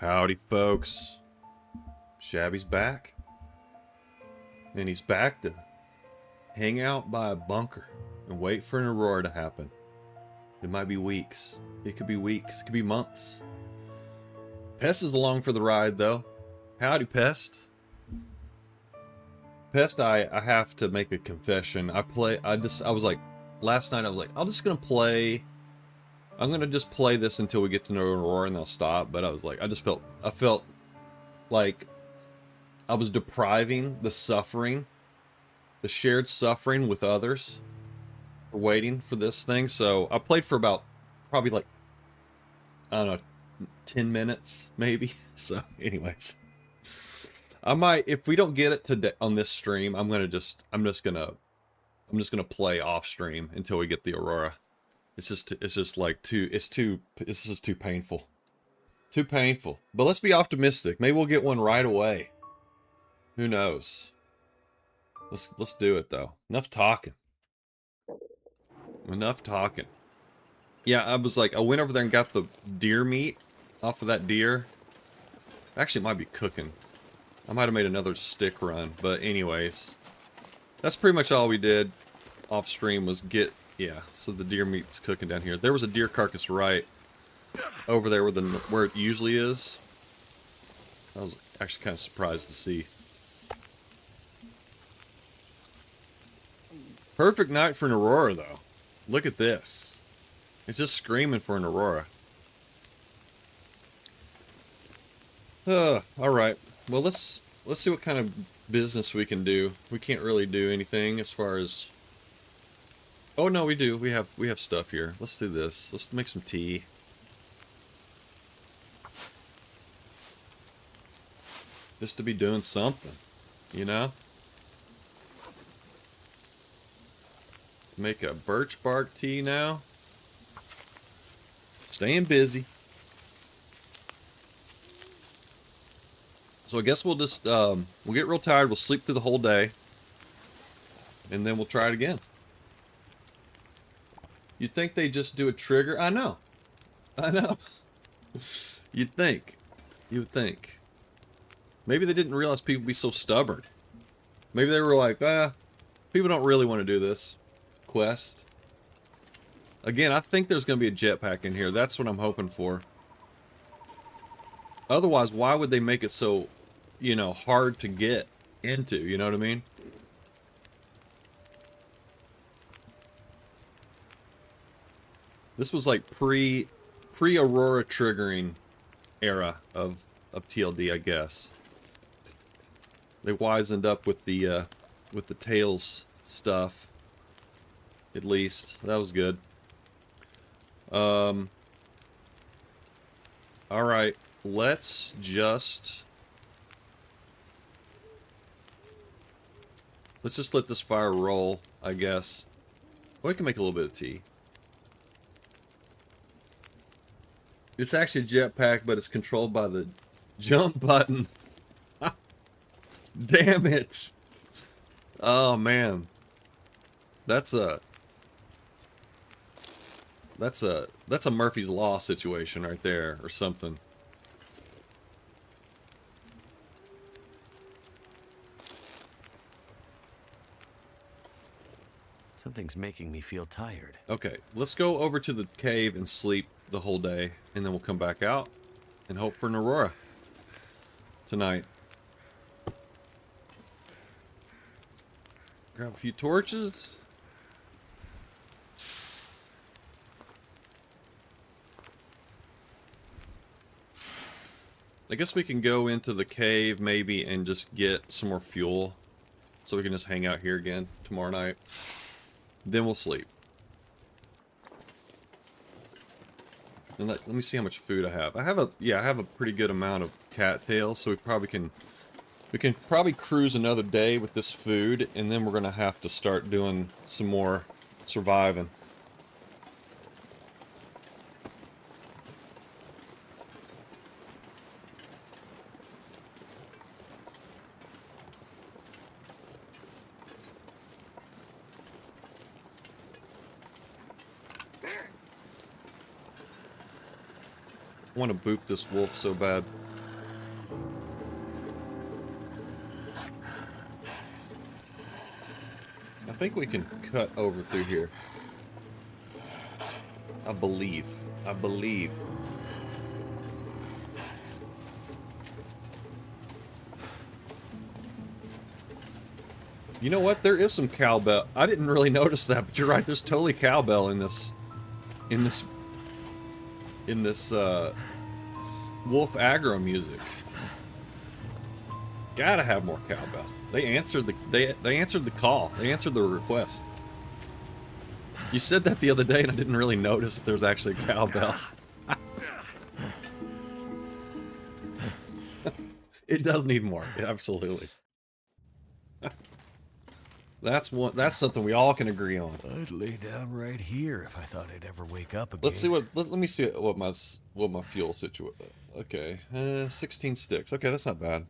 Howdy, folks. Shabby's back. And he's back to hang out by a bunker and wait for an aurora to happen. It might be weeks. It could be weeks. It could be months. Pest is along for the ride, though. Howdy, Pest. Pest, I have to make a confession. I was like, last night I was like, I'm gonna just play this until we get to know Aurora and I'll stop. But I was like, I felt like I was depriving the shared suffering with others for waiting for this thing. So I played for about probably like, I don't know, 10 minutes maybe. So anyways, I might, if we don't get it today on this stream, I'm just gonna play off stream until we get the Aurora. It's just too painful. Too painful. But let's be optimistic. Maybe we'll get one right away. Who knows? Let's do it though. Enough talking. Enough talking. Yeah, I went over there and got the deer meat off of that deer. Actually, it might be cooking. I might have made another stick run, but anyways. That's pretty much all we did off stream was so the deer meat's cooking down here. There was a deer carcass right over there where it usually is. I was actually kind of surprised to see. Perfect night for an aurora, though. Look at this. It's just screaming for an aurora. Alright. Well, let's see what kind of business we can do. We can't really do anything as far as... Oh, no, we do. We have stuff here. Let's do this. Let's make some tea. Just to be doing something, you know? Make a birch bark tea now. Staying busy. So I guess we'll just, we'll get real tired, we'll sleep through the whole day. And then we'll try it again. You'd think they just do a trigger? I know. You'd think. You would think. Maybe they didn't realize people would be so stubborn. Maybe they were like, people don't really want to do this quest. Again, I think there's going to be a jetpack in here. That's what I'm hoping for. Otherwise, why would they make it so, you know, hard to get into? You know what I mean? This was like pre-Aurora triggering era of TLD, I guess. They wisened up with the Tails stuff. At least. That was good. Alright. Let's just let this fire roll, I guess. Well, we can make a little bit of tea. It's actually a jetpack, but it's controlled by the jump button. Damn it. Oh, man. That's a Murphy's Law situation right there, or something. Something's making me feel tired. Okay, let's go over to the cave and sleep the whole day, and then we'll come back out and hope for an aurora tonight. Grab a few torches. I guess we can go into the cave maybe and just get some more fuel so we can just hang out here again tomorrow night. Then we'll sleep. And let me see how much food I have. I have a pretty good amount of cattails, so we can probably cruise another day with this food, and then we're gonna have to start doing some more surviving. I want to boop this wolf so bad. think we can cut over through here. I believe. I believe. You know what? There is some cowbell. I didn't really notice that, but you're right. There's totally cowbell in this wolf aggro music. Gotta have more cowbell. They answered the they answered the call. They answered the request. You said that the other day, and I didn't really notice that there's actually cowbell. It does need more. Absolutely. That's something we all can agree on. I'd lay down right here if I thought I'd ever wake up again. Let's see what. Let me see what my fuel situation. Okay, 16 sticks. Okay, that's not bad.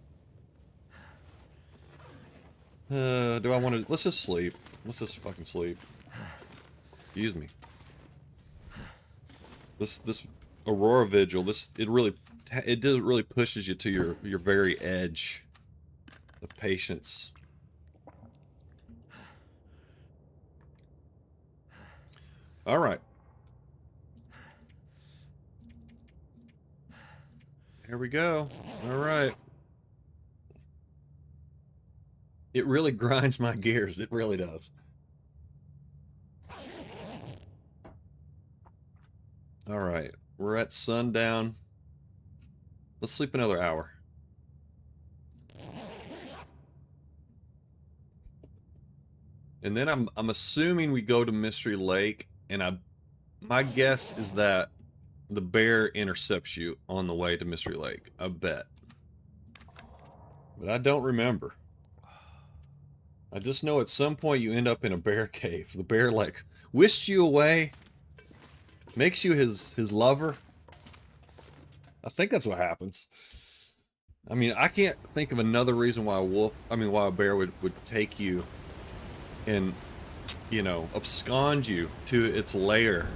Do I want to? Let's just sleep. Let's just fucking sleep. Excuse me. This Aurora Vigil. It really pushes you to your very edge of patience. All right. Here we go. All right. It really grinds my gears. It really does. All right. We're at sundown. Let's sleep another hour. And then I'm assuming we go to Mystery Lake, and my guess is that the bear intercepts you on the way to Mystery Lake. I bet. But I don't remember. I just know at some point you end up in a bear cave. The bear, like, whisked you away, makes you his lover. I think that's what happens. I mean, I can't think of another reason why why a bear would take you and, you know, abscond you to its lair.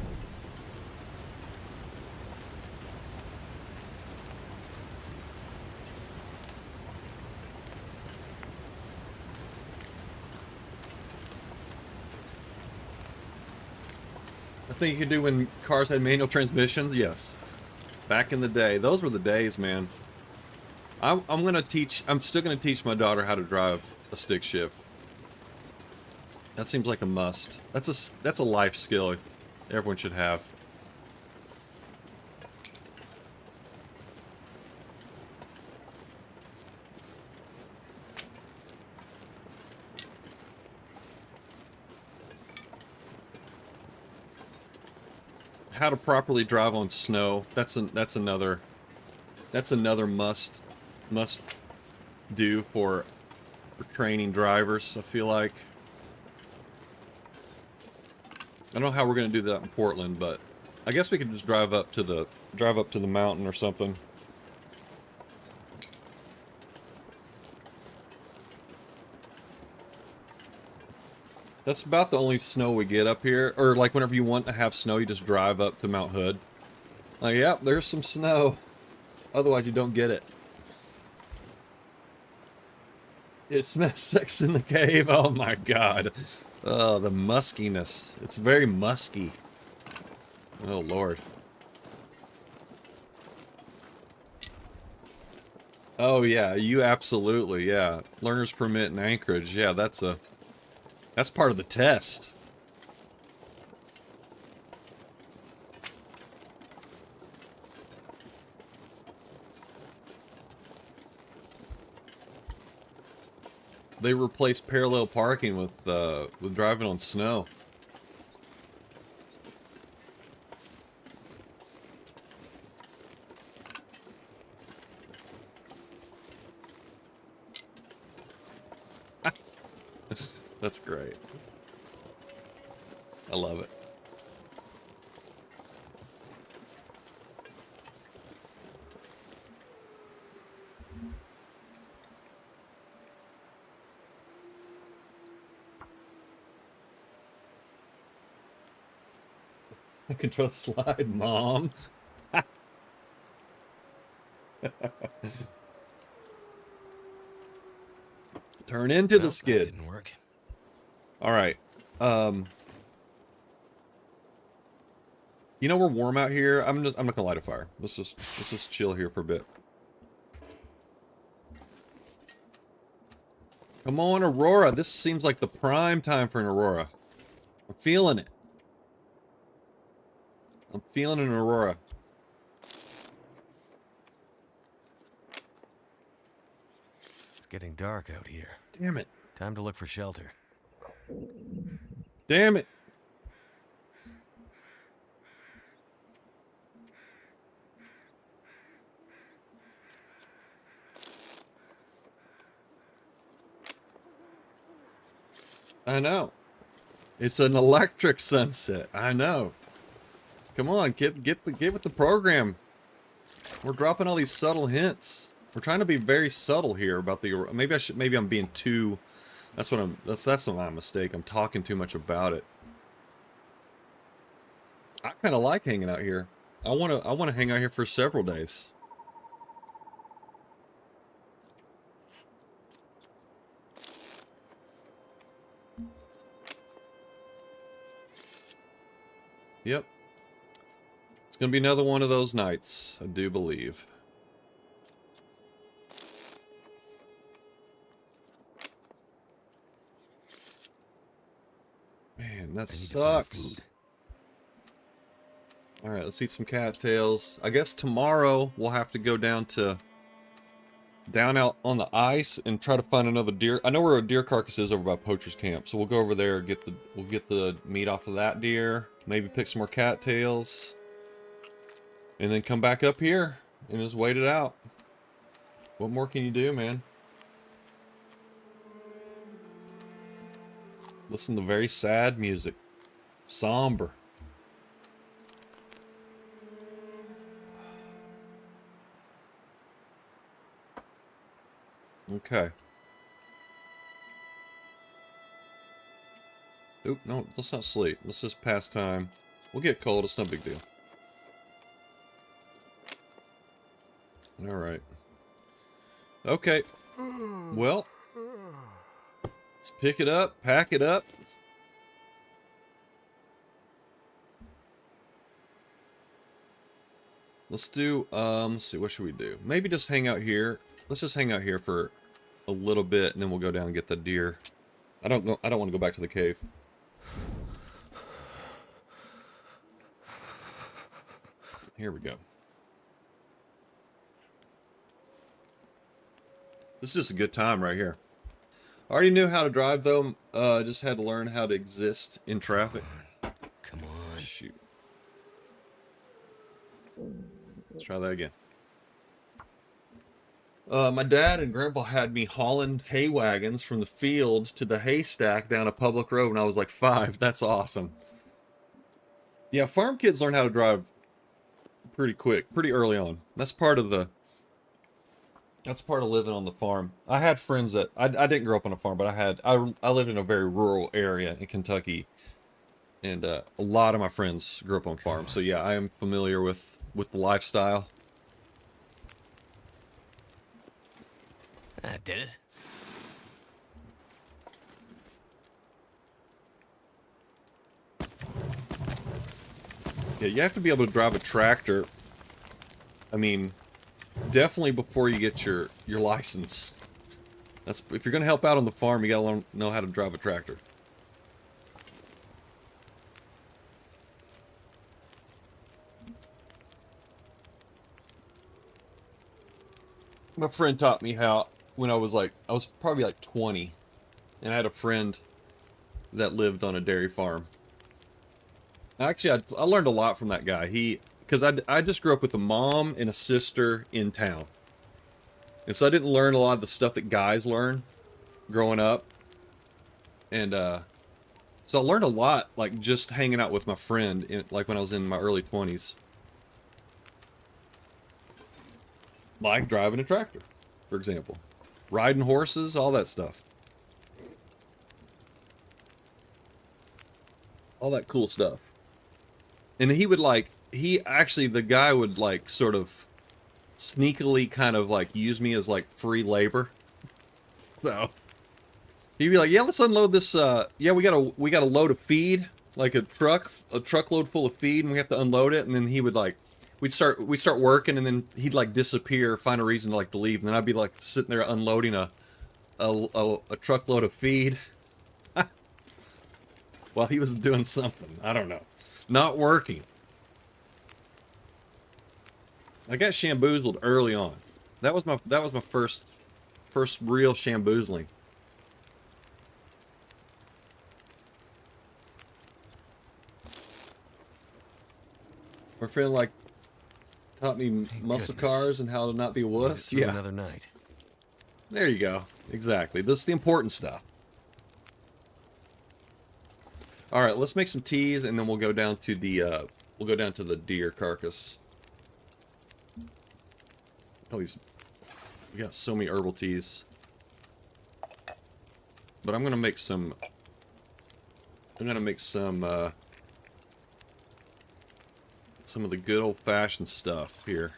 I think you could do when cars had manual transmissions, yes. Back in the day, those were the days, man. I'm still gonna teach my daughter how to drive a stick shift. That seems like a must. That's a life skill everyone should have. How to properly drive on snow. That's another must do for training drivers, I feel like. I don't know how we're gonna do that in Portland, but I guess we could just drive up to the mountain or something. That's about the only snow we get up here. Or like whenever you want to have snow, you just drive up to Mount Hood. Like, yep, there's some snow. Otherwise you don't get it. It smells sex in the cave. Oh my god. Oh, the muskiness. It's very musky. Oh lord. Oh yeah, you absolutely, yeah. Learner's permit in Anchorage. Yeah, that's part of the test. They replaced parallel parking with driving on snow. That's great. I love it. Control slide, mom. Turn into the skid. That didn't work. All right. You know we're warm out here. I'm not gonna light a fire. Let's just chill here for a bit. Come on, Aurora. This seems like the prime time for an Aurora. I'm feeling it. I'm feeling an Aurora. It's getting dark out here. Damn it. Time to look for shelter. Damn it. I know. It's an electric sunset. I know. Come on, get with the program. We're dropping all these subtle hints. We're trying to be very subtle here about the. Maybe I'm being too. That's my mistake. I'm talking too much about it. I kind of like hanging out here. I wanna hang out here for several days. Yep. It's gonna be another one of those nights, I do believe. Man, that sucks. Alright, let's eat some cattails. I guess tomorrow we'll have to go down out on the ice and try to find another deer. I know where a deer carcass is over by Poacher's Camp, so we'll go over there, we'll get the meat off of that deer, maybe pick some more cattails, and then come back up here and just wait it out. What more can you do, man? Listen to very sad music. Somber. Okay. Oop, no, let's not sleep. Let's just pass time. We'll get cold, it's no big deal. Alright. Okay. Well, let's pick it up, pack it up. Let's do, let's see, what should we do? Maybe just hang out here. Let's just hang out here for a little bit, and then we'll go down and get the deer. I don't want to go back to the cave. Here we go. This is just a good time right here. I already knew how to drive, though. Just had to learn how to exist in traffic. Come on. Shoot. Let's try that again. My dad and grandpa had me hauling hay wagons from the fields to the haystack down a public road when I was like 5. That's awesome. Yeah, farm kids learn how to drive pretty quick, pretty early on. That's part of living on the farm. I had friends that I didn't grow up on a farm, but I lived in a very rural area in Kentucky, and a lot of my friends grew up on farms. So yeah, I am familiar with the lifestyle. That did it. Yeah, you have to be able to drive a tractor. I mean, definitely before you get your license. That's if you're gonna help out on the farm, you gotta know how to drive a tractor. My friend taught me how when I was probably like 20, and I had a friend that lived on a dairy farm. Actually, I learned a lot from that guy. Because I just grew up with a mom and a sister in town. And so I didn't learn a lot of the stuff that guys learn growing up. And so I learned a lot, like, just hanging out with my friend, like, when I was in my early 20s. Like driving a tractor, for example. Riding horses, all that stuff. All that cool stuff. And the guy would, like, sort of sneakily kind of, like, use me as, like, free labor. So, He'd be like, "Yeah, let's unload this. Yeah, we got a load of feed, like a truckload full of feed, and we have to unload it." And then he would like, we'd start working, and then he'd like disappear, find a reason to like to leave, and then I'd be like sitting there unloading a truckload of feed while he was doing something. I don't know, not working. I got shamboozled early on. That was my first real shamboozling. My friend like taught me Thank muscle goodness. cars and how to not be a Made it wuss. through Yeah, another night. there you go. Exactly. This is the important stuff. All right, let's make some teas, and then we'll go down to the deer carcass. Oh, we got so many herbal teas. But I'm gonna make some. Some of the good old-fashioned stuff here.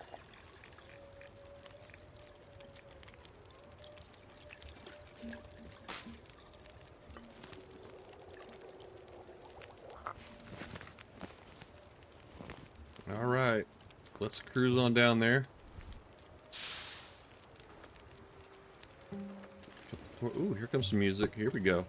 All right, let's cruise on down there. Ooh, here comes some music. Here we go.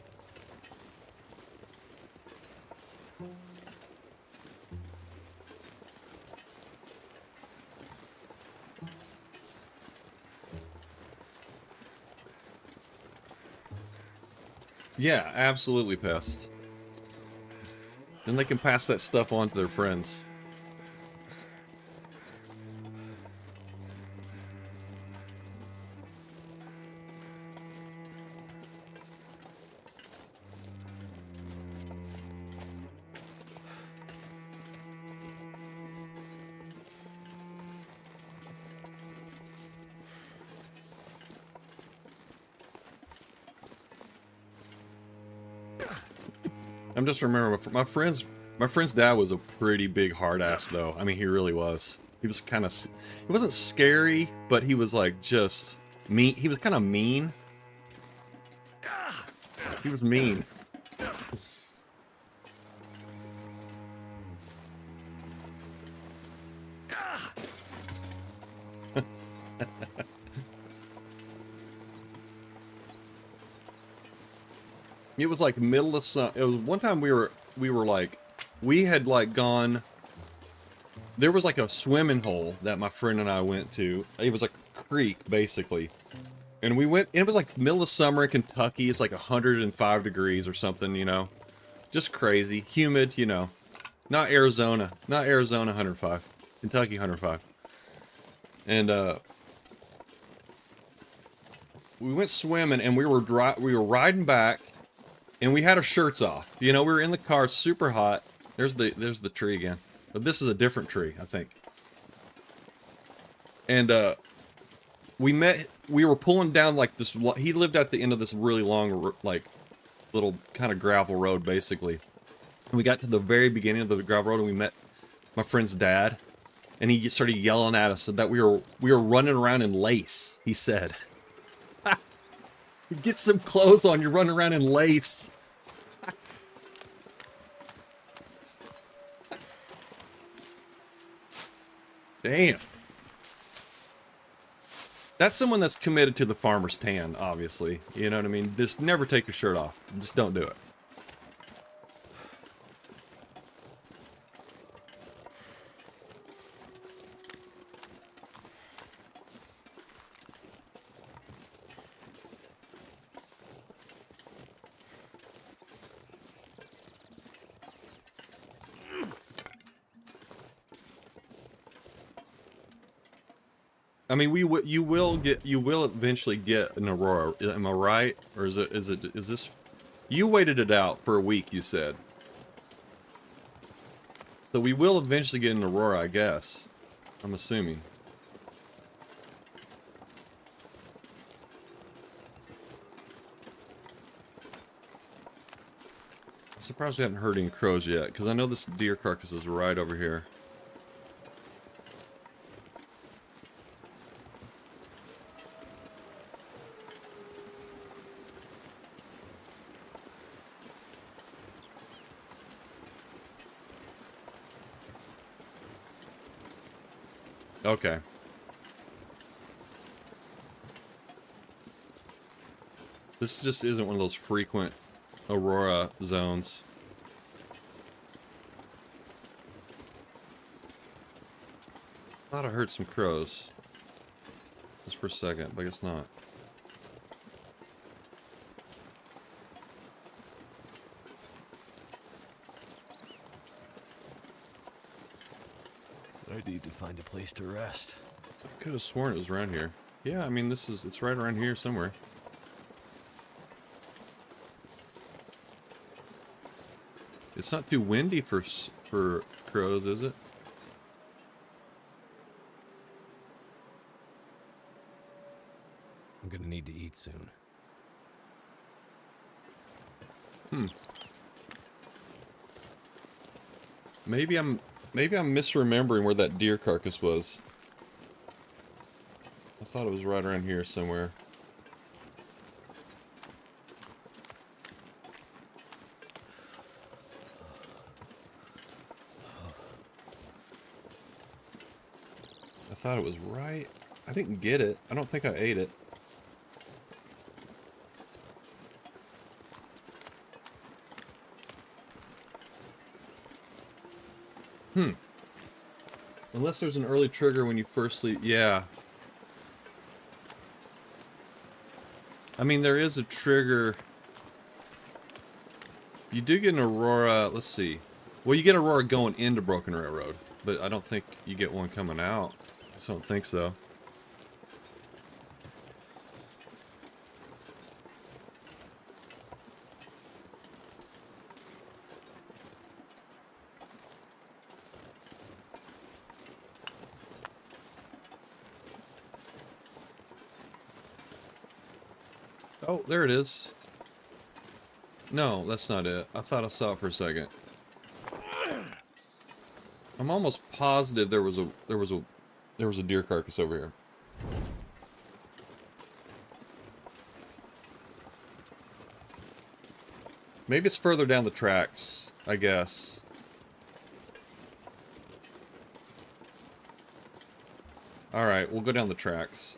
Yeah, absolutely pest. Then they can pass that stuff on to their friends. I'm just remembering my friend's dad was a pretty big hard ass though. I mean, he really was. He was kind of, he wasn't scary, but he was like just mean. He was kind of mean. He was mean. It was like middle of summer. It was one time we were like, we had like gone. There was like a swimming hole that my friend and I went to. It was like a creek basically, and we went. And it was like middle of summer in Kentucky. It's like 105 degrees or something, you know, just crazy, humid, you know. Not Arizona, 105, Kentucky 105, and we went swimming and we were riding back. And we had our shirts off. You know, we were in the car, super hot. There's the tree again. But this is a different tree, I think. And we were pulling down like this. He lived at the end of this really long, like, little kind of gravel road, basically. And we got to the very beginning of the gravel road, and we met my friend's dad. And he started yelling at us that we were running around in lace. He said, "Get some clothes on. You're running around in lace." Damn. That's someone that's committed to the farmer's tan, obviously. You know what I mean? Just never take your shirt off. Just don't do it. I mean, you will eventually get an Aurora. Am I right? Or is this? You waited it out for a week, you said. So we will eventually get an Aurora, I guess. I'm assuming. I'm surprised we haven't heard any crows yet, because I know this deer carcass is right over here. Okay. This just isn't one of those frequent aurora zones. Thought I heard some crows. Just for a second, but I guess not. I need to find a place to rest. I could have sworn it was around here. Yeah, I mean, it's right around here somewhere. It's not too windy for crows, is it? I'm gonna need to eat soon. Maybe I'm misremembering where that deer carcass was. I thought it was right around here somewhere. I thought it was right. I didn't get it. I don't think I ate it. Unless there's an early trigger when you first leave. Yeah. I mean, there is a trigger. You do get an aurora. Let's see. Well, you get aurora going into Broken Railroad, but I don't think you get one coming out. I just don't think so. Oh, there it is. No, that's not it. I thought I saw it for a second. I'm almost positive there was a deer carcass over here. Maybe it's further down the tracks, I guess. Alright, we'll go down the tracks.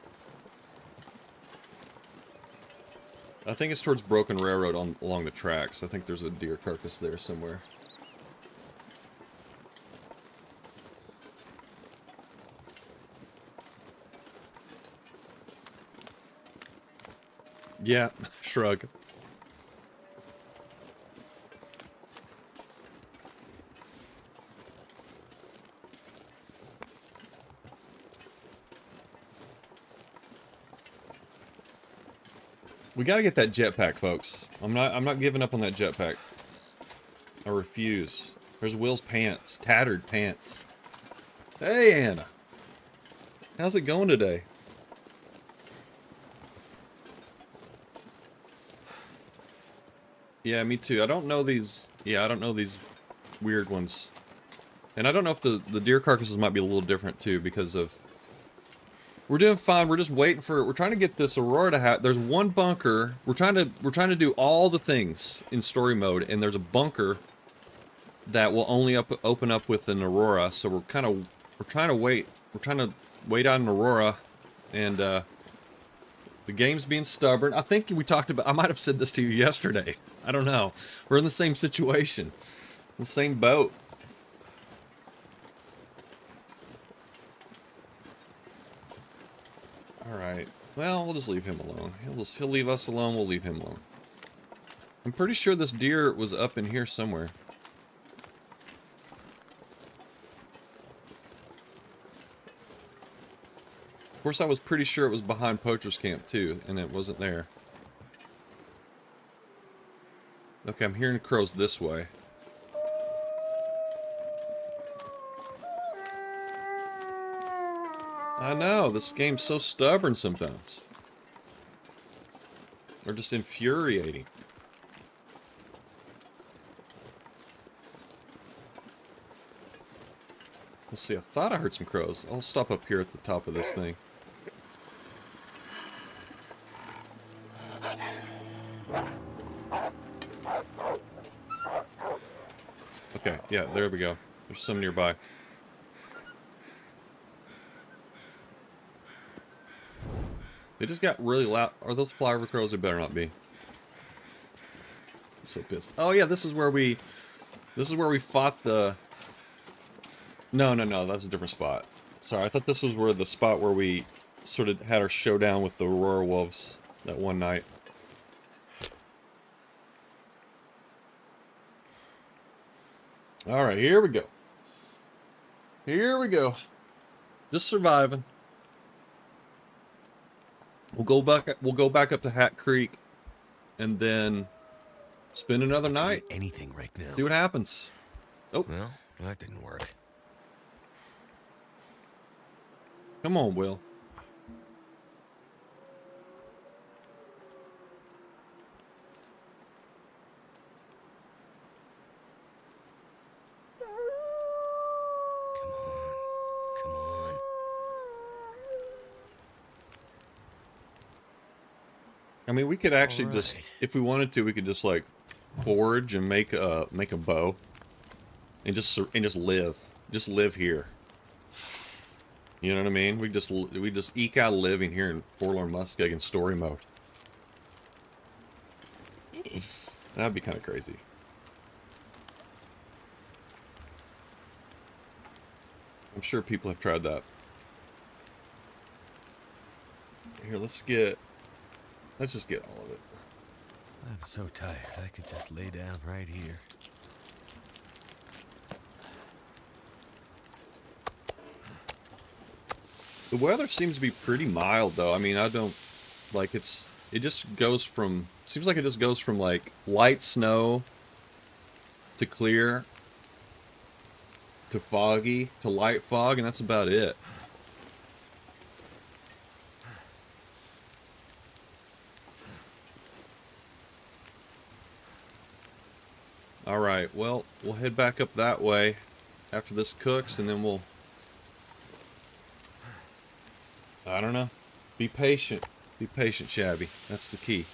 I think it's towards Broken Railroad along the tracks. I think there's a deer carcass there somewhere. Yeah, shrug. We gotta get that jetpack, folks. I'm not giving up on that jetpack. I refuse. There's Will's pants. Tattered pants. Hey, Anna. How's it going today? Yeah, me too. I don't know these... Yeah, I don't know these weird ones. And I don't know if the deer carcasses might be a little different, too, because of... We're doing fine. We're just waiting for... We're trying to get this aurora to happen. There's one bunker. We're trying to do all the things in story mode, and there's a bunker that will only open up with an aurora. So we're trying to wait. We're trying to wait on an aurora, and the game's being stubborn. I think we talked about... I might have said this to you yesterday. I don't know. We're in the same situation, the same boat. Alright. Well, we'll just leave him alone. He'll leave us alone, we'll leave him alone. I'm pretty sure this deer was up in here somewhere. Of course, I was pretty sure it was behind Poacher's Camp, too, and it wasn't there. Okay, I'm hearing crows this way. I know, this game's so stubborn sometimes. Or just infuriating. Let's see, I thought I heard some crows. I'll stop up here at the top of this thing. Okay, yeah, there we go. There's some nearby. They just got really loud. Are those flyover crows? They better not be. I'm so pissed. Oh yeah, this is where we fought the... No, that's a different spot. Sorry, I thought this was where the spot where we sort of had our showdown with the Aurora Wolves that one night. Alright, here we go. Here we go. Just surviving. We'll go back up to Hat Creek and then spend another night. Anything right now. See what happens. Oh. Well, that didn't work. Come on, Will. Come on. I mean, we could actually just, if we wanted to, we could just like forage and make a bow, and just live here. You know what I mean? We just eke out a living here in Forlorn Muskeg in story mode. That'd be kind of crazy. I'm sure people have tried that. Here, let's just get all of it. I'm so tired. I could just lay down right here. The weather seems to be pretty mild, though. I mean, I don't... Like, it just goes from... Seems like it just goes from, like, light snow to clear to foggy to light fog, and that's about it. Alright, well, we'll head back up that way after this cooks, and then we'll... I don't know. Be patient. Be patient, Shabby. That's the key.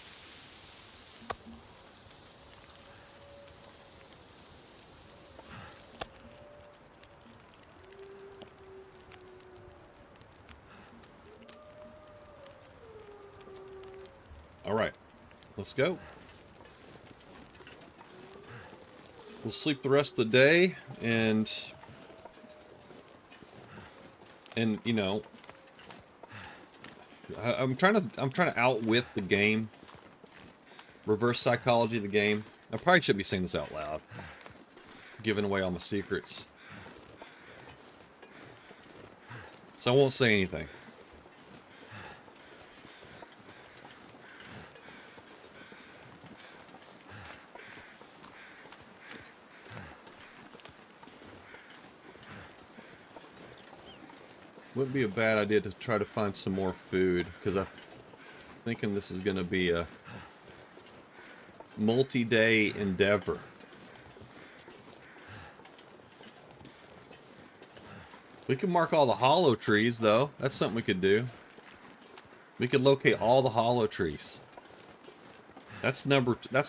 Alright. Let's go. We'll sleep the rest of the day, and you know, I'm trying to outwit the game. Reverse psychology of the game. I probably should be saying this out loud. Giving away all my secrets. So I won't say anything. Wouldn't be a bad idea to try to find some more food, because I'm thinking this is going to be a multi-day endeavor. We can mark all the hollow trees, though. That's something we could do. We could locate all the hollow trees. That's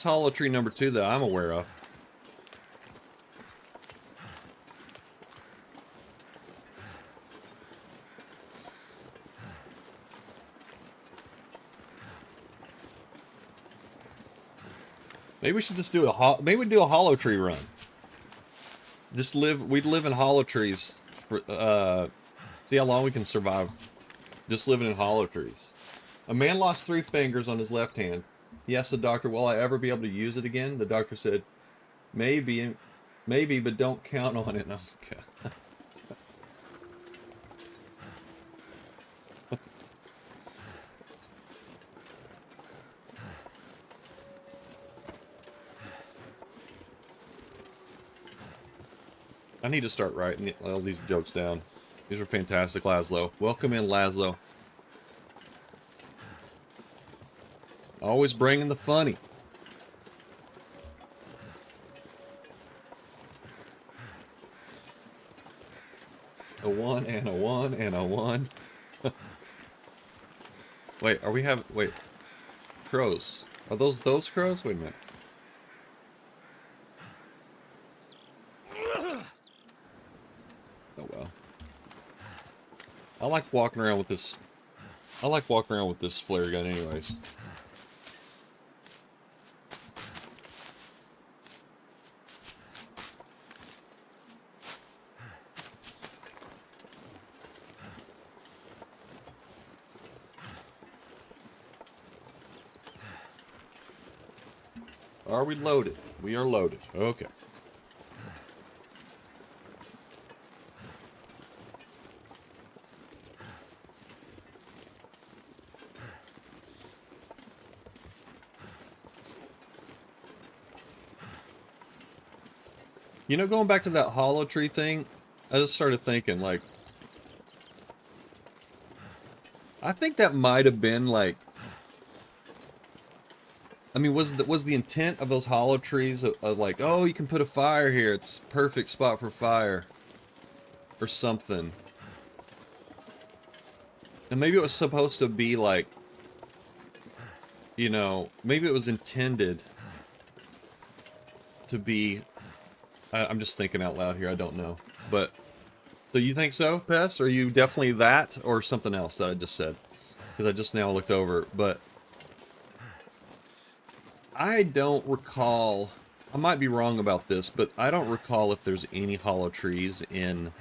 hollow tree number 2 that I'm aware of. Maybe we should just do maybe we do a hollow tree run. We'd live in hollow trees for, see how long we can survive just living in hollow trees. A man lost 3 fingers on his left hand. He asked the doctor, will I ever be able to use it again? The doctor said, maybe, but don't count on it. Okay. I need to start writing all these jokes down. These are fantastic, Laszlo. Welcome in, Laszlo. Always bringing the funny. A 1 and a 1 and a 1. Wait, wait. Crows. Are those crows? Wait a minute. Oh well. I like walking around with this I like walking around with this flare gun anyways. Are we loaded? We are loaded. Okay. You know, going back to that hollow tree thing, I just started thinking, like, I think that might have been like, I mean, was the intent of those hollow trees of like, oh, you can put a fire here, it's perfect spot for fire, or something. And maybe it was supposed to be like, you know, maybe it was intended to be. I'm just thinking out loud here. I don't know, but so you think so, Pess? Are you definitely that, or something else that I just said? Because I just now looked over, but I don't recall. I might be wrong about this, but I don't recall if there's any hollow trees in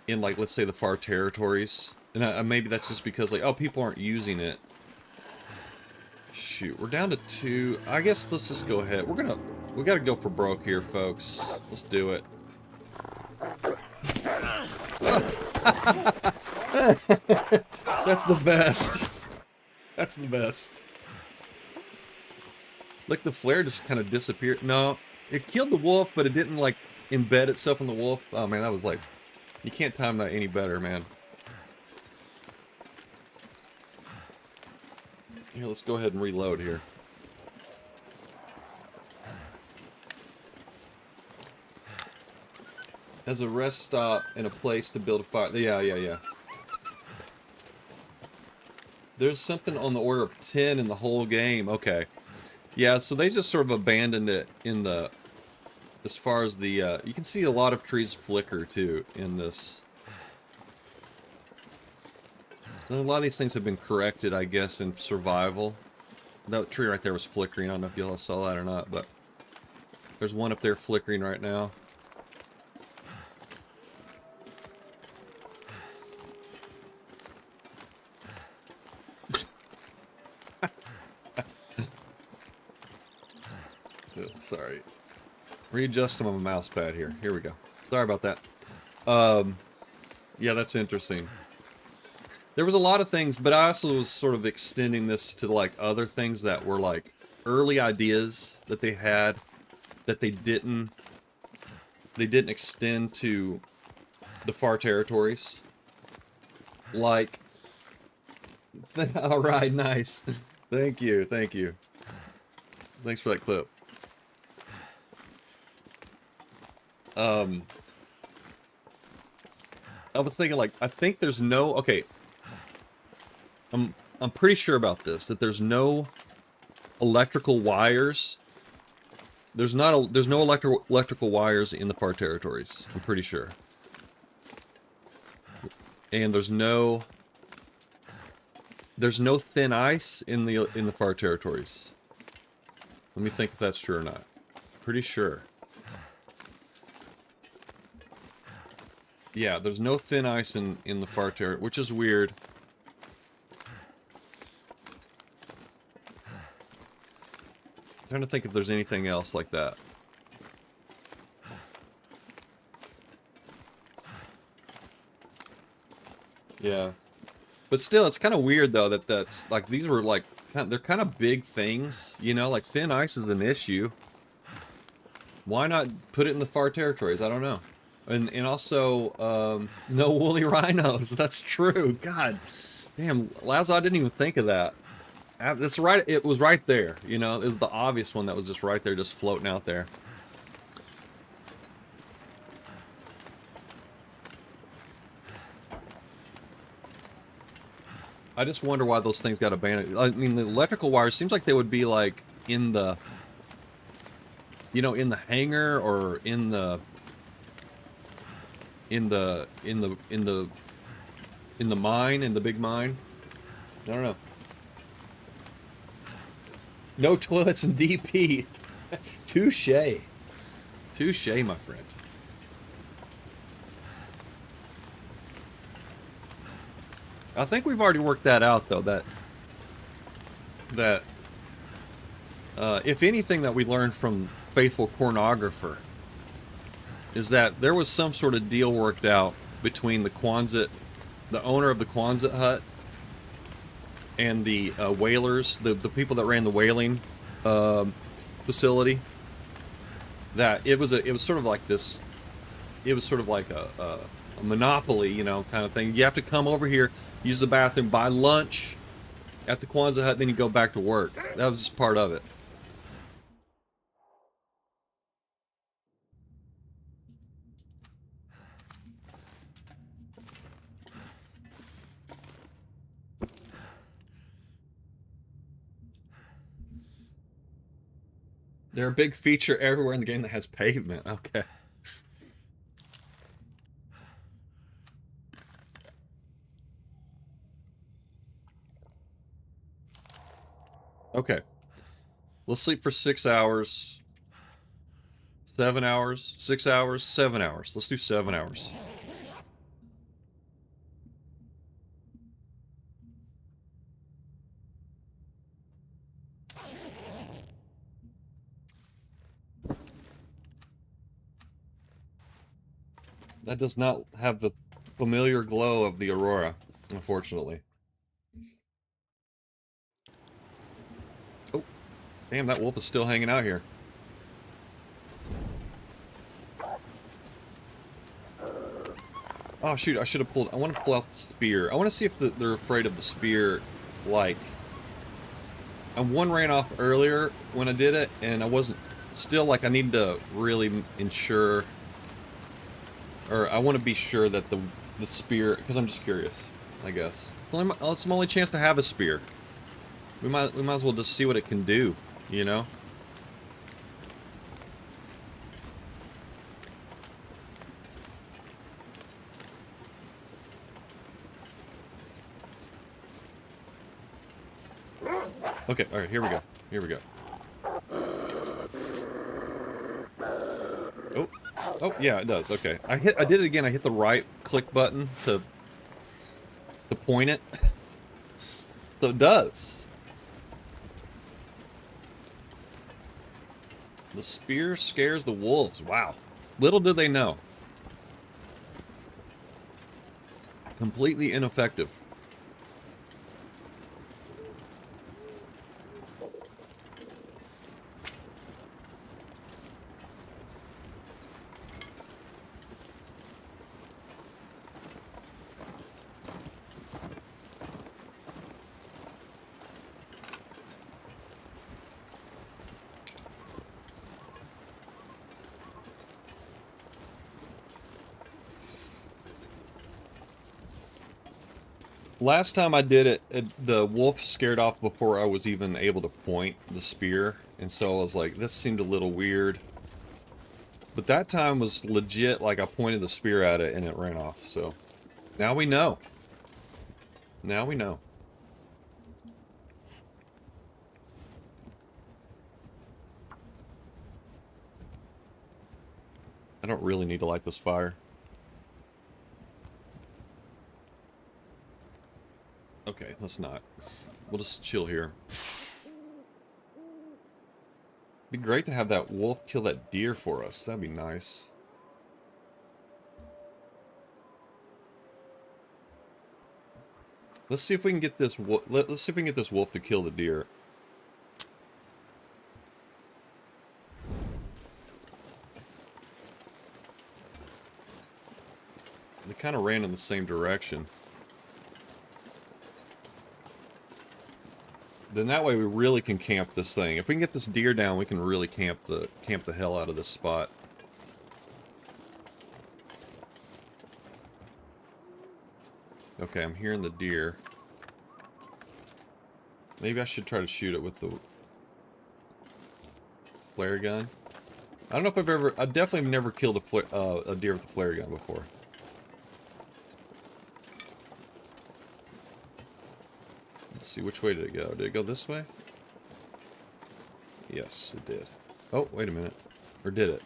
like, let's say, the far territories. And maybe that's just because, like, oh, people aren't using it. Shoot, we're down to 2. I guess let's just go ahead. We gotta go for broke here, folks. Let's do it. That's the best. That's the best. Like, the flare just kind of disappeared. No, it killed the wolf, but it didn't, like, embed itself in the wolf. Oh, man, that was like... You can't time that any better, man. Here, let's go ahead and reload here. As a rest stop and a place to build a fire. Yeah. There's something on the order of 10 in the whole game. Okay. Yeah, so they just sort of abandoned it in the... As far as the... you can see a lot of trees flicker, too, in this. And a lot of these things have been corrected, I guess, in survival. That tree right there was flickering. I don't know if you all saw that or not, but... There's one up there flickering right now. Sorry. Readjusting my mouse pad here. Here we go. Sorry about that. Yeah, that's interesting. There was a lot of things, but I also was sort of extending this to, like, other things that were, like, early ideas that they had that they didn't extend to the far territories. Like, all right, nice. Thank you. Thanks for that clip. I was thinking, like, I think there's no... Okay. I'm pretty sure about this, that there's no electrical wires. There's no electrical wires in the far territories. I'm pretty sure. And there's no thin ice in the far territories. Let me think if that's true or not. Pretty sure. Yeah, there's no thin ice in the far territory, which is weird. I'm trying to think if there's anything else like that. Yeah. But still, it's kind of weird, though, that's, like, these were, like, they're kind of big things, you know? Like, thin ice is an issue. Why not put it in the far territories? I don't know. And also, no woolly rhinos. That's true. God. Damn, Lazo, I didn't even think of that. That's right. It was right there. You know, it was the obvious one that was just right there, just floating out there. I just wonder why those things got abandoned. I mean, the electrical wires seems like they would be like in the, you know, in the hangar or in the In the mine, in the big mine. I don't know. No toilets in DP. Touche. Touche, my friend. I think we've already worked that out, though, that if anything that we learned from Faithful Pornographer is that there was some sort of deal worked out between the Quonset, the owner of the Quonset hut, and the whalers, the people that ran the whaling facility. That it was sort of like this. It was sort of like a monopoly, you know, kind of thing. You have to come over here, use the bathroom, buy lunch at the Quonset hut, then you go back to work. That was just part of it. They're a big feature everywhere in the game that has pavement. Okay. Okay. Let's sleep for 6 hours. 7 hours. 6 hours. 7 hours. Let's do 7 hours. That does not have the familiar glow of the Aurora, unfortunately. Oh, damn, that wolf is still hanging out here. Oh, shoot, I should have pulled... I want to pull out the spear. I want to see if they're afraid of the spear, like... And one ran off earlier when I did it, and I wasn't... Still, like, I need to really ensure... Or I want to be sure that the spear... Because I'm just curious, I guess. Well, it's my only chance to have a spear. We might as well just see what it can do, you know? Okay, alright, here we go. Here we go. Oh. Oh, yeah, it does. Okay. I did it again. I hit the right click button to point it. So it does. The spear scares the wolves. Wow. Little do they know. Completely ineffective. Last time I did it, the wolf scared off before I was even able to point the spear, and so I was like, this seemed a little weird. But that time was legit, like I pointed the spear at it and it ran off, so... Now we know. Now we know. I don't really need to light this fire. Okay, let's not. We'll just chill here. Be great to have that wolf kill that deer for us. That'd be nice. Let's see if we can get this. Let's see if we can get this wolf to kill the deer. They kind of ran in the same direction. Then that way we really can camp this thing. If we can get this deer down, we can really camp the hell out of this spot. Okay, I'm hearing the deer. Maybe I should try to shoot it with the flare gun. I don't know if I definitely have never killed a deer with a flare gun before. Let's see, which way did it go? Did it go this way? Yes, it did. Oh, wait a minute. Or did it?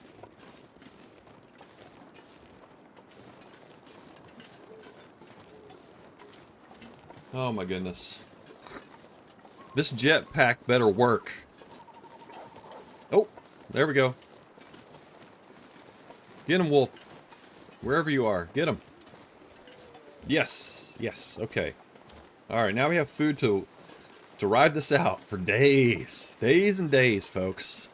Oh my goodness. This jetpack better work. Oh, there we go. Get him, Wolf. Wherever you are, get him. Yes, yes, okay. Alright, now we have food to ride this out for days. Days and days, folks.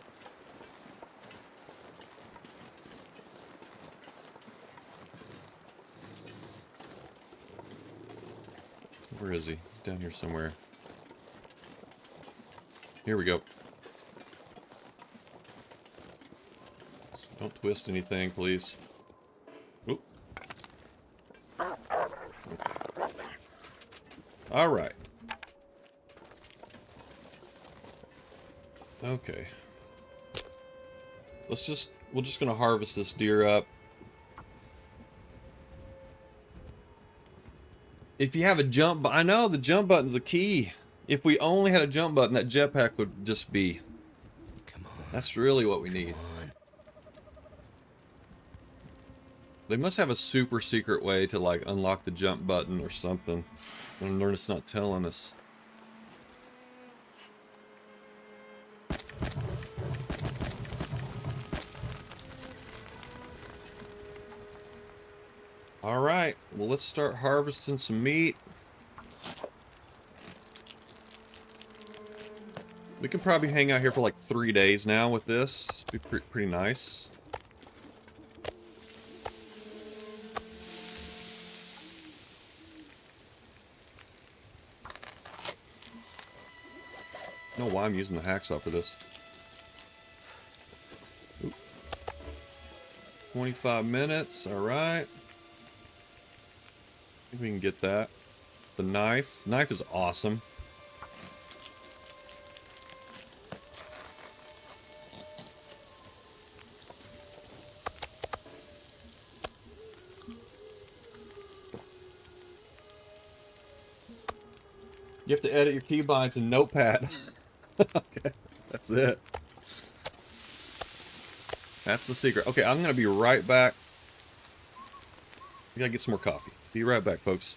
Where is he? He's down here somewhere. Here we go. Don't twist anything, please. Oop. All right. Okay. We're just gonna harvest this deer up. If you have a jump button, I know the jump button's the key. If we only had a jump button, that jetpack would just be. Come on. That's really what we need. On. They must have a super secret way to like unlock the jump button or something. And they're just not telling us. Alright, well let's start harvesting some meat. We can probably hang out here for like 3 days now with this. It'd be pretty nice. I don't know why I'm using the hacksaw for this. Oop. 25 minutes, alright. I think we can get that. The knife. Knife is awesome. You have to edit your keybinds in Notepad. Okay, that's it. That's the secret. Okay, I'm gonna be right back. We gotta get some more coffee. Be right back, folks.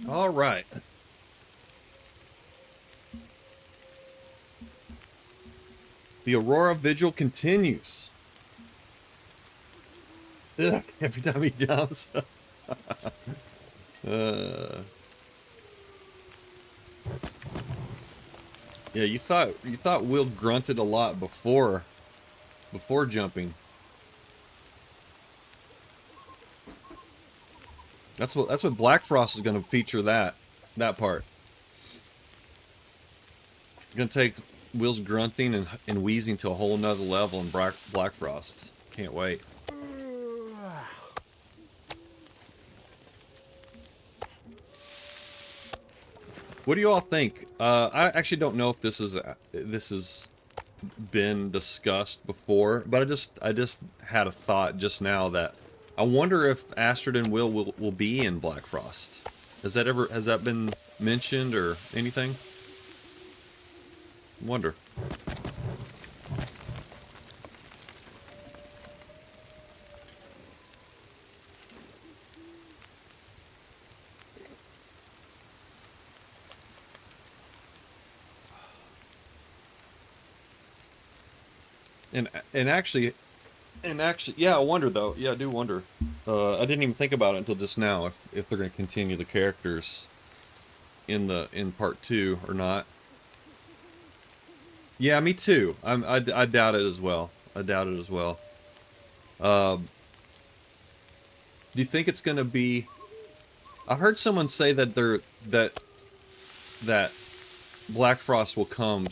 All right. The Aurora Vigil continues. Ugh, every time he jumps. Yeah, you thought Will grunted a lot before jumping. That's what Black Frost is going to feature that part. Going to take Will's grunting and wheezing to a whole nother level in Black Frost. Can't wait. What do you all think? I actually don't know if this has been discussed before, but I just had a thought just now that I wonder if Astrid and Will be in Black Frost. Has that been mentioned or anything? Wonder. And actually, And actually, yeah, I wonder though. Yeah, I do wonder. I didn't even think about it until just now if they're going to continue the characters in part 2 or not. Yeah, me too. I doubt it as well. I doubt it as well. Do you think it's going to be? I heard someone say that that Black Frost will come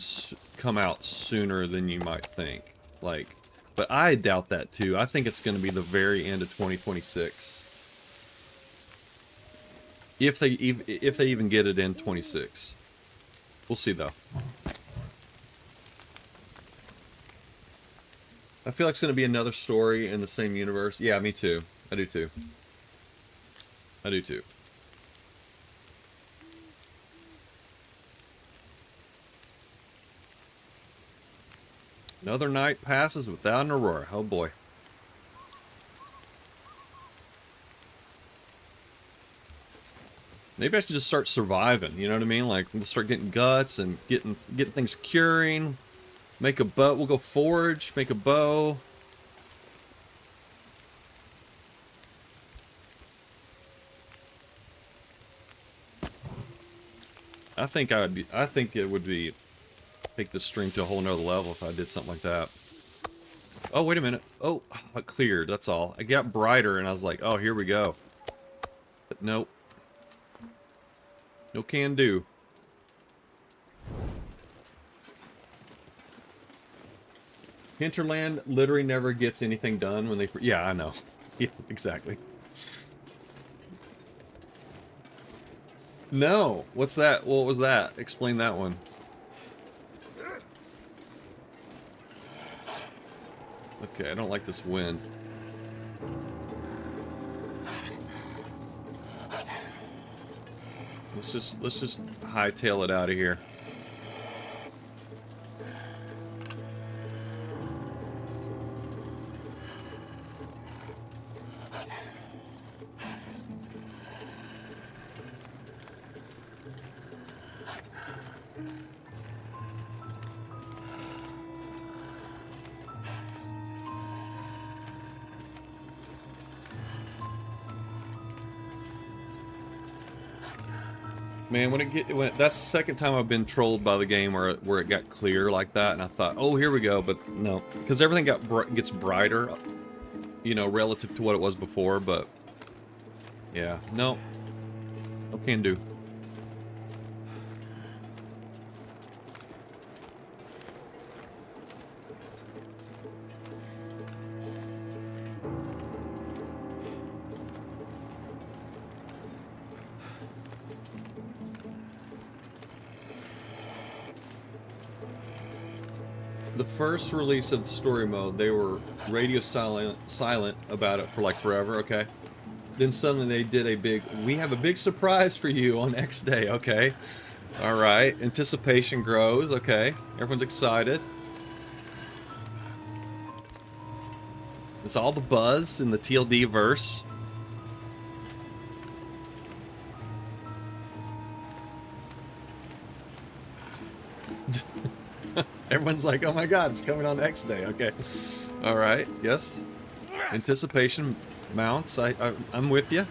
out sooner than you might think. Like, but I doubt that too. I think it's going to be the very end of 2026. If they even get it in 26. We'll see though. I feel like it's going to be another story in the same universe. Yeah, me too. I do too. I do too. Another night passes without an aurora. Oh boy. Maybe I should just start surviving, you know what I mean? Like, we'll start getting guts and getting things curing. Make a bow. We'll go forage, make a bow. I think it would be take this stream to a whole nother level if I did something like that. Oh, wait a minute. Oh, it cleared, that's all. It got brighter and I was like, oh, here we go. But nope. No can do. Hinterland literally never gets anything done when they... Yeah, I know. Yeah, exactly. No. What's that? What was that? Explain that one. Okay, I don't like this wind. Let's just hightail it out of here. Man, that's the second time I've been trolled by the game where it got clear like that, and I thought, oh, here we go, but no, because everything gets brighter, you know, relative to what it was before. But yeah, no can do. The first release of the story mode, they were radio silent about it for like forever, okay? Then suddenly they did we have a big surprise for you on X Day, okay? Alright, anticipation grows, okay? Everyone's excited. It's all the buzz in the TLD verse. Everyone's like, oh my god, it's coming on X Day, okay. Alright, yes. Anticipation mounts, I'm with you.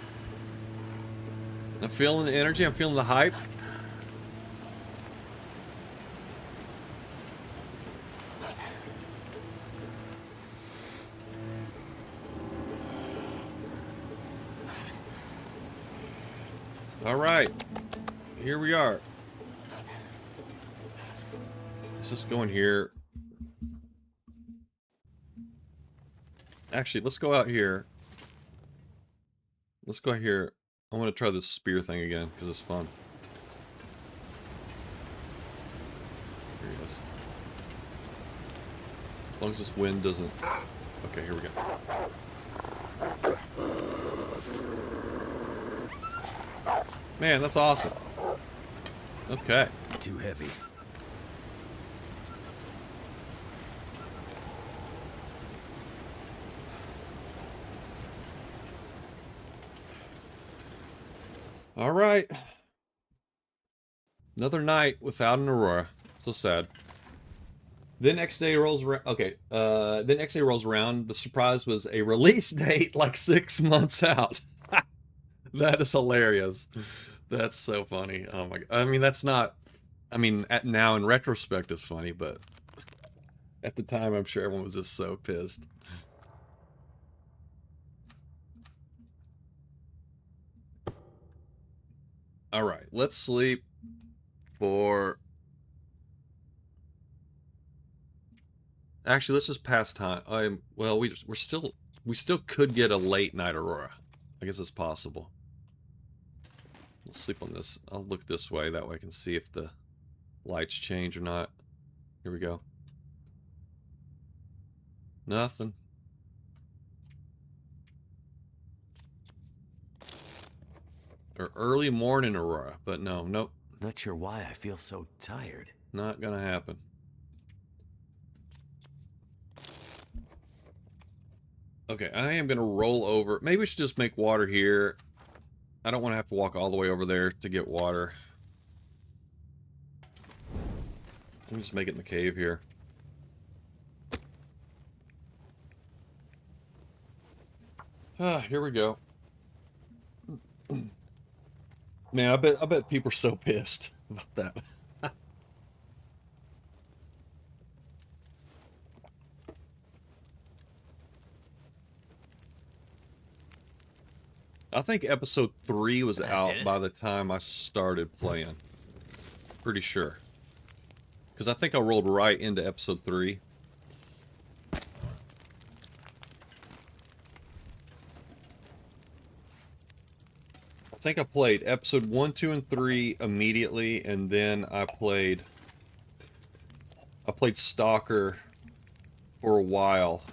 I'm feeling the energy, I'm feeling the hype. Alright, here we are. Let's just go in here. Actually, let's go out here. Let's go out here. I want to try this spear thing again, because it's fun. Here he is. As long as this wind doesn't... Okay, here we go. Man, that's awesome. Okay. Too heavy. All right. Another night without an aurora. So sad. The next day rolls around. Okay. The next day rolls around. The surprise was a release date like 6 months out. That is hilarious. That's so funny. Oh my god. I mean, that's not. I mean, now in retrospect, it's funny, but at the time, I'm sure everyone was just so pissed. All right, let's sleep for. Actually, let's just pass time. Well, we still could get a late night aurora. I guess it's possible. Let's sleep on this. I'll look this way. That way I can see if the lights change or not. Here we go. Nothing. Or early morning aurora, but no, nope. Not sure why I feel so tired. Not gonna happen. Okay, I am gonna roll over. Maybe we should just make water here. I don't want to have to walk all the way over there to get water. Let me just make it in the cave here. Ah, here we go. Man, I bet people are so pissed about that. I think episode 3 was out by the time I started playing. Pretty sure. Because I think I rolled right into episode 3. I think I played episode 1, 2, and 3 immediately, and then I played Stalker for a while.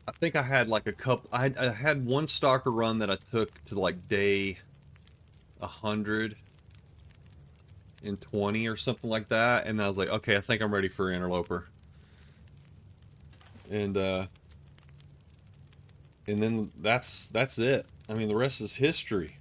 I think I had like a couple. I had one Stalker run that I took to like day 120 or something like that, and I was like, okay, I think I'm ready for Interloper. And then that's it. I mean, the rest is history.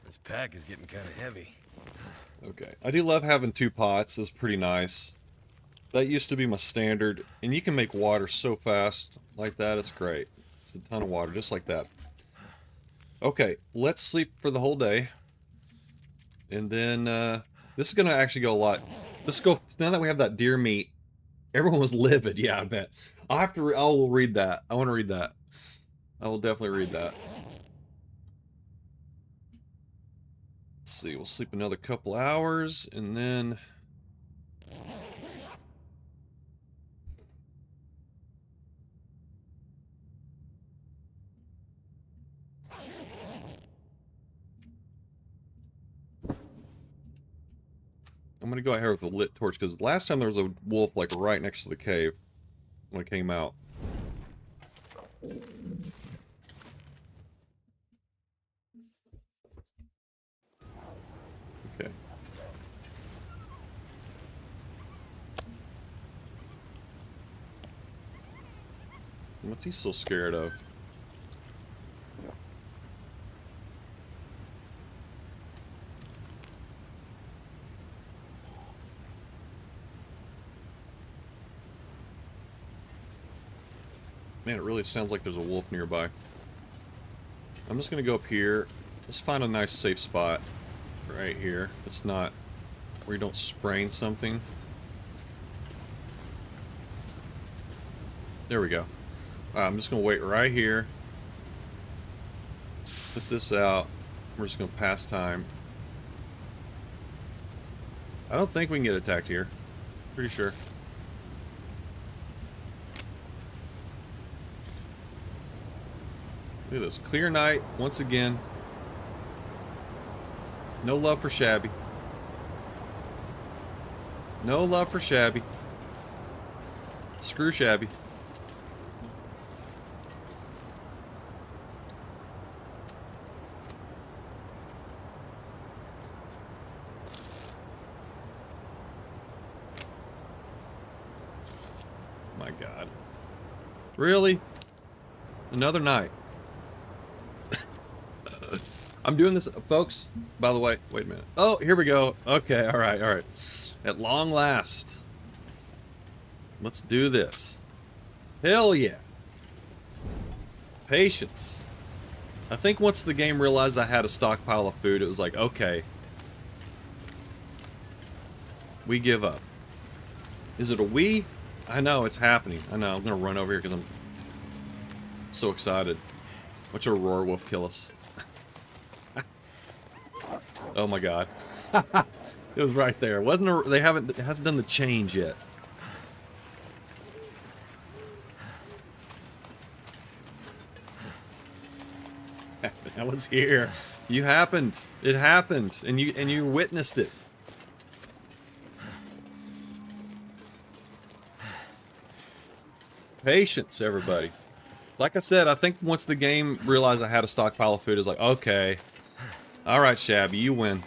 This pack is getting kind of heavy. Okay, I do love having 2 pots. It's pretty nice. That used to be my standard, and you can make water so fast like that. It's great. It's a ton of water, just like that. Okay, let's sleep for the whole day. And then, this is going to actually go a lot. Let's go, now that we have that deer meat, everyone was livid. Yeah, I bet. I will read that. I want to read that. I will definitely read that. Let's see, we'll sleep another couple hours, and then... I'm gonna go out here with a lit torch, because last time there was a wolf, like, right next to the cave when it came out. Okay. What's he so scared of? Man, it really sounds like there's a wolf nearby. I'm just gonna go up here. Let's find a nice safe spot right here. It's not where you don't sprain something. There we go. I'm just gonna wait right here. Put this out. We're just gonna pass time. I don't think we can get attacked here. Pretty sure. Look at this. Clear night, once again. No love for Shabby. No love for Shabby. Screw Shabby. my god. Really? Another night. I'm doing this, folks, by the way. Wait a minute. Oh, here we go. Okay, alright, alright. At long last. Let's do this. Hell yeah. Patience. I think once the game realized I had a stockpile of food, it was like, okay. We give up. Is it a we? I know, it's happening. I know, I'm gonna run over here because I'm so excited. Watch a roar wolf kill us. Oh my god. It was right there. Wasn't a, they haven't, it hasn't done the change yet. I was here. You happened. It happened, and you witnessed it. Patience, everybody. Like I said, I think once the game realized I had a stockpile of food, it's like, okay. Alright, Shabby, you win.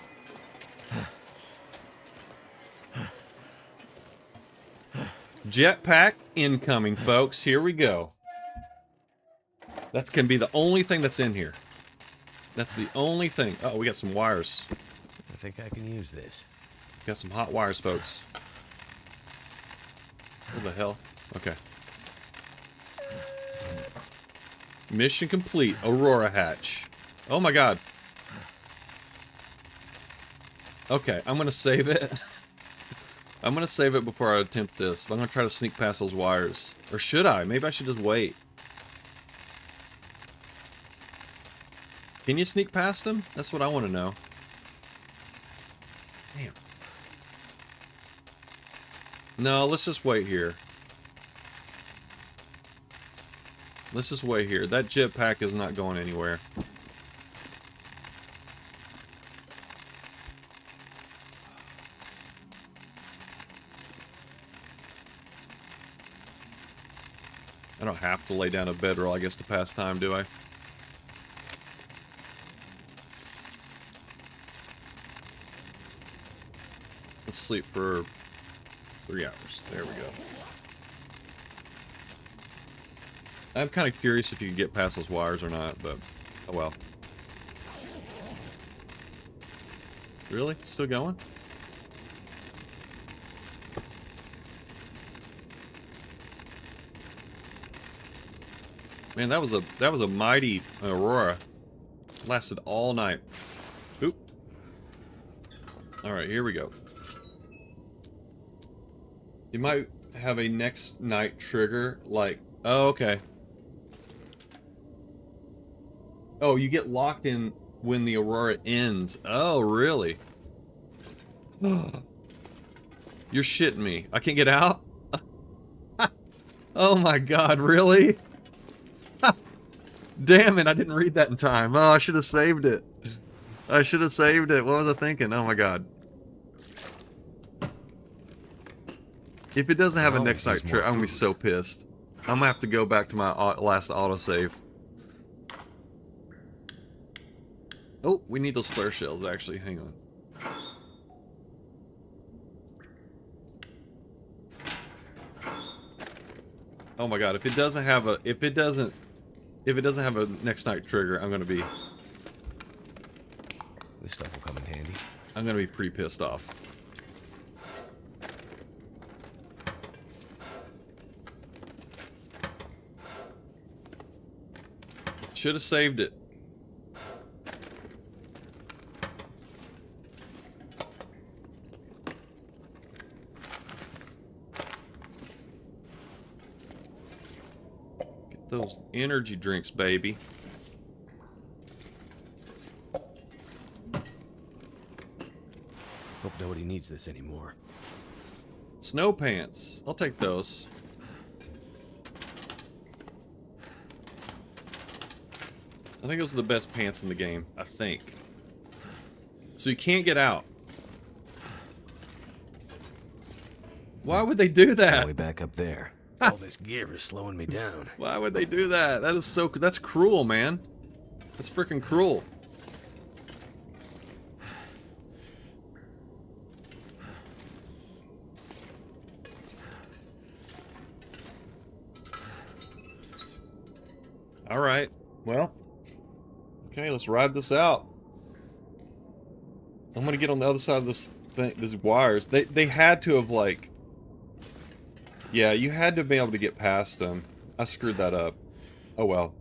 Jetpack incoming, folks. Here we go. That's gonna be the only thing that's in here. That's the only thing. Oh, we got some wires. I think I can use this. Got some hot wires, folks. What the hell? Okay. Mission complete. Aurora hatch. Oh my god. Okay, I'm gonna save it. I'm gonna save it before I attempt this. I'm gonna try to sneak past those wires. Or should I? Maybe I should just wait. Can you sneak past them? That's what I want to know. Damn. No, let's just wait here. Let's just wait here. That jetpack is not going anywhere. I don't have to lay down a bedroll, I guess, to pass time, do I? Let's sleep for 3 hours. There we go. I'm kind of curious if you can get past those wires or not, but oh well. Really? Still going? Man, that was a mighty Aurora. Lasted all night. Oop. All right, here we go. You might have a next night trigger, like, oh, okay. Oh, you get locked in when the Aurora ends. Oh, really? You're shitting me. I can't get out? Oh my god, really? Damn it, I didn't read that in time. Oh, I should have saved it. I should have saved it. What was I thinking? Oh my god. If it doesn't have a next night trigger, I'm gonna be so pissed. I'm gonna have to go back to my last autosave. Oh, we need those flare shells, actually. Hang on. Oh my god, if it doesn't have a next night trigger, I'm gonna be This stuff will come in handy. I'm gonna be pretty pissed off. Should have saved it. Get those energy drinks, baby. Hope nobody needs this anymore. Snow pants. I'll take those. I think those are the best pants in the game. I think. So you can't get out. Why would they do that? Way back up there. All this gear is slowing me down. Why would they do that? That is so... That's cruel, man. That's freaking cruel. Alright. Well. Okay, let's ride this out. I'm gonna get on the other side of this thing, these wires. They had to have, like... Yeah, you had to be able to get past them. I screwed that up. Oh well.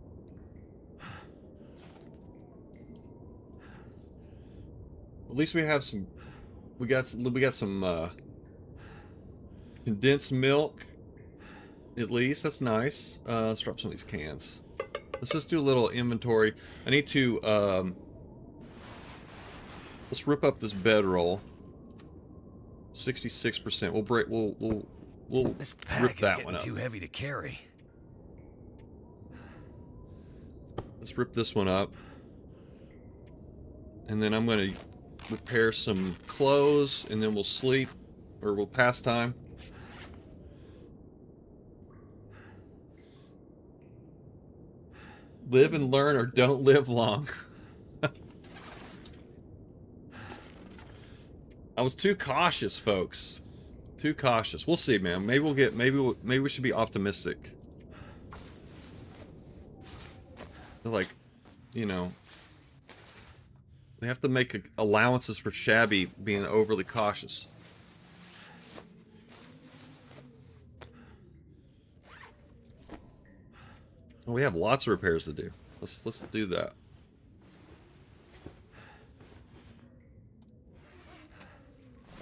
At least we have some... We got some, condensed milk. At least, that's nice. Let's drop some of these cans. Let's just do a little inventory. I need to, let's rip up this bedroll. 66%. We'll break. We'll This pack rip is that getting one up. too heavy to carry. Let's rip this one up. And then I'm gonna repair some clothes, and then we'll sleep, or we'll pass time. Live and learn, or don't live long. I was too cautious, folks. Too cautious. We'll see, man. Maybe we'll get. Maybe we should be optimistic. Like, you know, they have to make allowances for Shabby being overly cautious. Well, we have lots of repairs to do. Let's do that.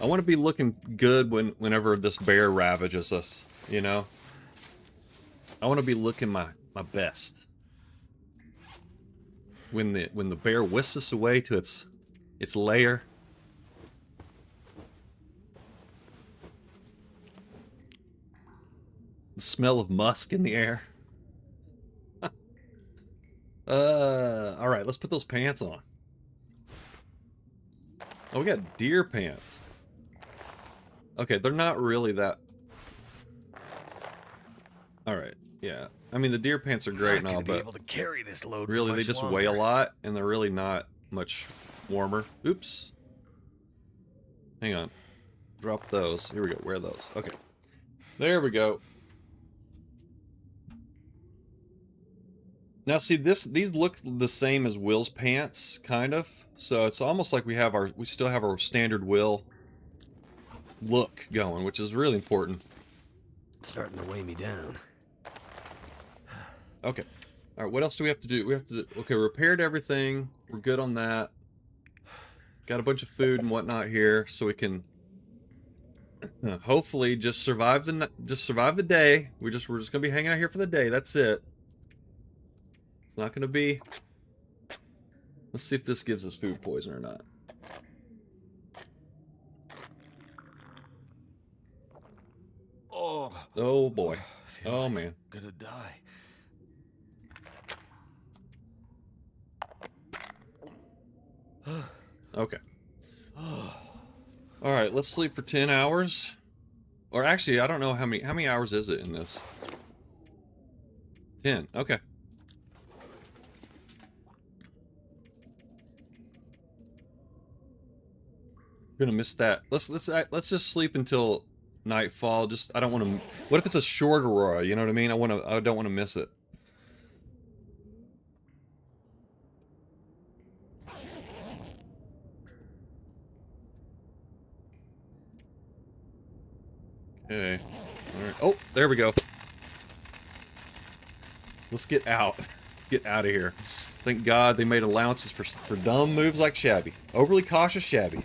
I want to be looking good whenever this bear ravages us, you know? I want to be looking my best. When the bear whisks us away to its lair. The smell of musk in the air. Alright, let's put those pants on. Oh, we got deer pants. Okay, they're not really that... Alright, yeah. I mean, the deer pants are great and all, but able to carry this load really, they just weigh a lot, and they're really not much warmer. Oops. Hang on. Drop those. Here we go. Wear those. Okay. There we go. Now, see, these look the same as Will's pants, kind of. So it's almost like we still have our standard Will look going, which is really important. It's starting to weigh me down. Okay. All right. What else do we have to do? We have to. Okay, repaired everything. We're good on that. Got a bunch of food and whatnot here, so we can hopefully just survive the day. We're just gonna be hanging out here for the day. That's it. It's not gonna be. Let's see if this gives us food poison or not. Oh boy. Oh man. Gonna die. Okay. All right, let's sleep for 10 hours. Or actually, I don't know how many hours is it in this? 10. Okay. Gonna miss that. Let's just sleep until nightfall. Just I don't want to. What if it's a short aurora? You know what I mean? I don't want to miss it. Okay. All right. Oh, there we go. Let's get out. Get out of here. Thank God they made allowances for dumb moves like Shabby. Overly cautious Shabby.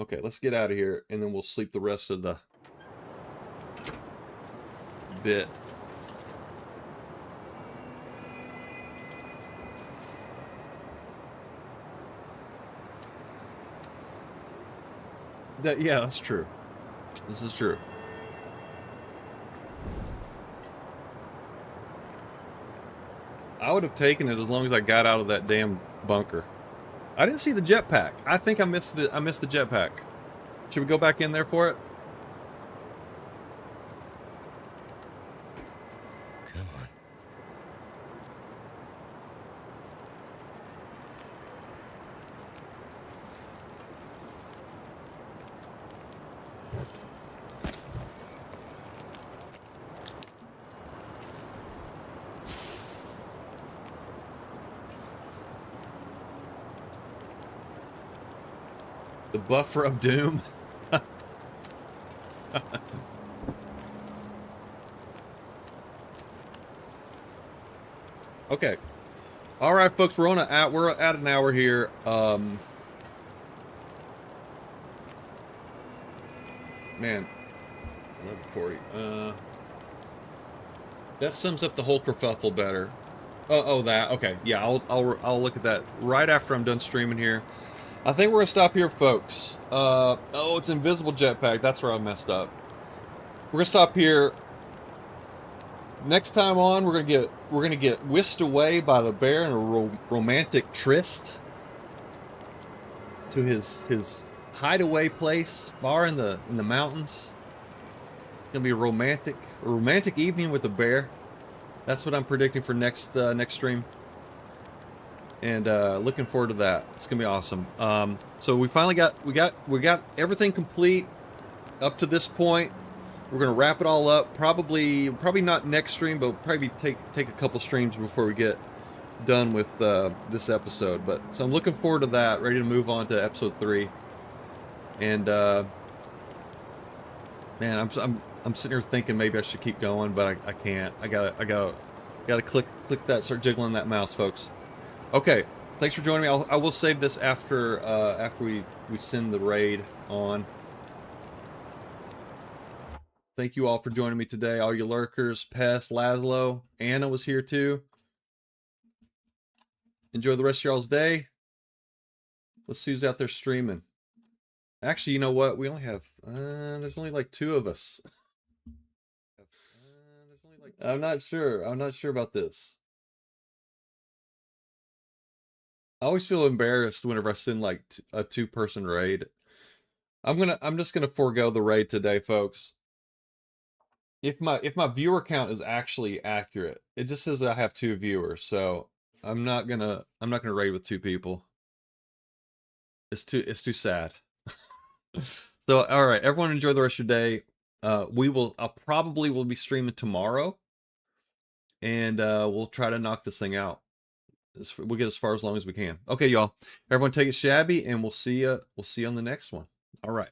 Okay, let's get out of here, and then we'll sleep the rest of the bit. Yeah, that's true. This is true. I would have taken it as long as I got out of that damn bunker. I didn't see the jetpack. I think I missed the jetpack. Should we go back in there for it? Come on. The buffer of doom. Okay. All right, folks, we're at an hour here. Man, 11:40. That sums up the whole kerfuffle better. Oh, that. Okay, yeah, I'll look at that right after I'm done streaming here. I think we're gonna stop here, folks. Oh, it's invisible jetpack. That's where I messed up. We're gonna stop here. Next time on, we're gonna get whisked away by the bear in a romantic tryst to his hideaway place far in the mountains. It's gonna be a romantic evening with the bear. That's what I'm predicting for next stream, and looking forward to that. It's gonna be awesome. So we finally got everything complete up to this point. We're gonna wrap it all up. Probably not next stream, but probably take a couple streams before we get done with this episode. But so I'm looking forward to that. Ready to move on to episode 3. And man, I'm sitting here thinking maybe I should keep going, but I can't. I gotta click that, start jiggling that mouse, folks. Okay, thanks for joining me. I will save this after we send the raid on. Thank you all for joining me today, all you lurkers. Pest, Laszlo, Anna was here too. Enjoy the rest of y'all's day. Let's see who's out there streaming. Actually, you know what? We only have, there's only like 2 of us. I'm not sure about this. I always feel embarrassed whenever I send like a 2-person raid. I'm just gonna forego the raid today, folks. If my viewer count is actually accurate, it just says I have 2 viewers, so I'm not gonna raid with 2 people. It's too sad. So all right, everyone, enjoy the rest of your day. I probably will be streaming tomorrow, and we'll try to knock this thing out. We'll get as far as long as we can. Okay, y'all. Everyone, take it shabby, and we'll see you on the next one. All right.